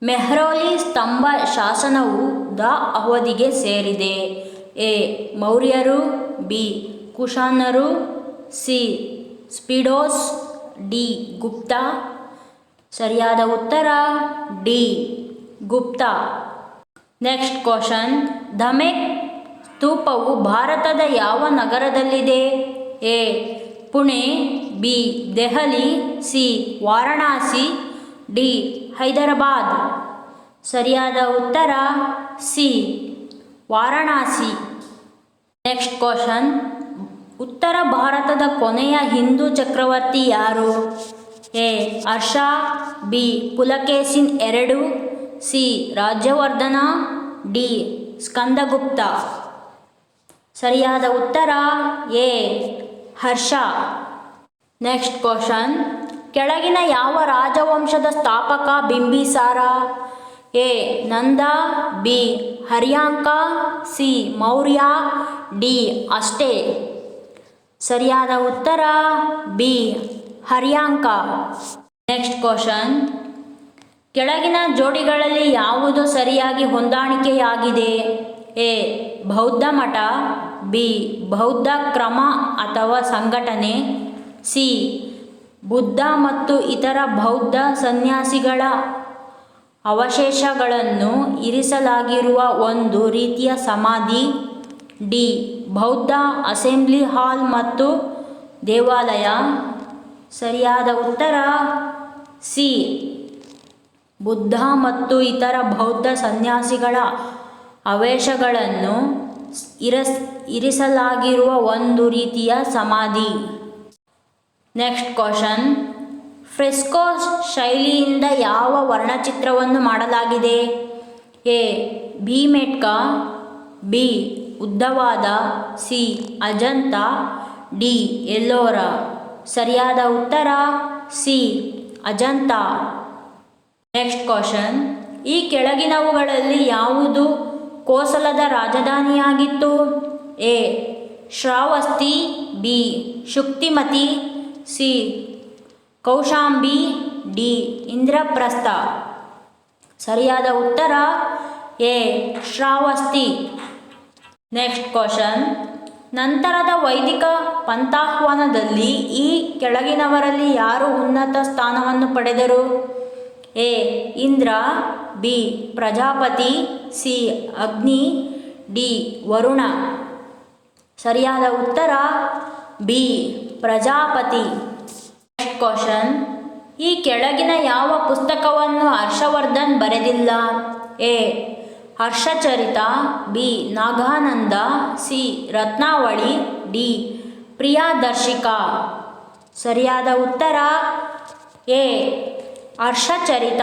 ಮೆಹ್ರೌಲಿ ಸ್ತಂಭ ಶಾಸನವು ದ ಅವಧಿಗೆ ಸೇರಿದೆ. ಎ. ಮೌರ್ಯರು, ಬಿ. ಕುಶಾನರು, ಸಿ. ಸ್ಪೀಡೋಸ್, ಡಿ. ಗುಪ್ತ. ಸರಿಯಾದ ಉತ್ತರ D. Gupta. Next question. Dhamek ಸ್ತೂಪವು ಭಾರತದ ಯಾವ ನಗರದಲ್ಲಿದೆ? A. Pune, B. Delhi, C. Varanasi, D. Hyderabad. ಸರಿಯಾದ ಉತ್ತರ ಸಿ. ವಾರಣಾಸಿ. Next question. ಉತ್ತರ ಭಾರತದ ಕೊನೆಯ ಹಿಂದೂ ಚಕ್ರವರ್ತಿ ಯಾರು? A. Harsha, B. Pulakeshin II, C. Rajyavardhana, D. Skandagupta. ಸರಿಯಾದ ಉತ್ತರ ಎ. ಹರ್ಷ. Next question. ಕೆಳಗಿನ ಯಾವ ರಾಜವಂಶದ ಸ್ಥಾಪಕ Bimbisara? A. Nanda, B. Haryanka, C. Maurya, D. ಅಷ್ಟೇ. ಸರಿಯಾದ ಉತ್ತರ ಬಿ. ಹರ್ಯಾಂಕ. Next question. ಕೆಳಗಿನ ಜೋಡಿಗಳಲ್ಲಿ ಯಾವುದು ಸರಿಯಾಗಿ ಹೊಂದಾಣಿಕೆಯಾಗಿದೆ? ಎ. ಬೌದ್ಧ ಮಠ, ಬಿ. ಬೌದ್ಧ ಕ್ರಮ ಅಥವಾ ಸಂಘಟನೆ, ಸಿ. ಬುದ್ಧ ಮತ್ತು ಇತರ ಬೌದ್ಧ ಸನ್ಯಾಸಿಗಳ ಅವಶೇಷಗಳನ್ನು ಇರಿಸಲಾಗಿರುವ ಒಂದು ರೀತಿಯ ಸಮಾಧಿ, ಡಿ. ಬೌದ್ಧ ಅಸೆಂಬ್ಲಿ ಹಾಲ್ ಮತ್ತು ದೇವಾಲಯ. ಸರಿಯಾದ ಉತ್ತರ ಸಿ. ಬುದ್ಧ ಮತ್ತು ಇತರ ಬೌದ್ಧ ಸನ್ಯಾಸಿಗಳ ಅವಶೇಷಗಳನ್ನು ಇರಿಸಲಾಗಿರುವ ಒಂದು ರೀತಿಯ ಸಮಾಧಿ. Next question. ಫ್ರೆಸ್ಕೋ ಶೈಲಿಯಿಂದ ಯಾವ ವರ್ಣಚಿತ್ರವನ್ನು ಮಾಡಲಾಗಿದೆ? ಎ. ಭೀಮೆಟ್ಕಾ, ಬಿ. ಉದ್ದವಾದ, ಸಿ. ಅಜಂತ, ಡಿ. ಎಲ್ಲೋರ. ಸರಿಯಾದ ಉತ್ತರ ಸಿ. ಅಜಂತ. Next question. ಈ ಕೆಳಗಿನವುಗಳಲ್ಲಿ ಯಾವುದು ಕೋಸಲದ ರಾಜಧಾನಿಯಾಗಿತ್ತು? A. Shravasti, B. Shuktimati, C. Kaushambi, D. Indraprastha. ಸರಿಯಾದ ಉತ್ತರ ಎ. ಶ್ರಾವಸ್ತಿ. Next question. ನಂತರದ ವೈದಿಕ ಪಂಥಾಹ್ವಾನದಲ್ಲಿ ಈ ಕೆಳಗಿನವರಲ್ಲಿ ಯಾರು ಉನ್ನತ ಸ್ಥಾನವನ್ನು ಪಡೆದರು? A. Indra, B. Prajapati, C. ಅಗ್ನಿ, ಡಿ. ವರುಣ. ಸರಿಯಾದ ಉತ್ತರ ಬಿ. ಪ್ರಜಾಪತಿ. Next question. ಈ ಕೆಳಗಿನ ಯಾವ ಪುಸ್ತಕವನ್ನು ಹರ್ಷವರ್ಧನ್ ಬರೆದಿಲ್ಲ? A. Harshacharita, B. Nagananda, C. Ratnavali, D. Priyadarshika. ಸರಿಯಾದ ಉತ್ತರ ಎ. ಹರ್ಷಚರಿತ.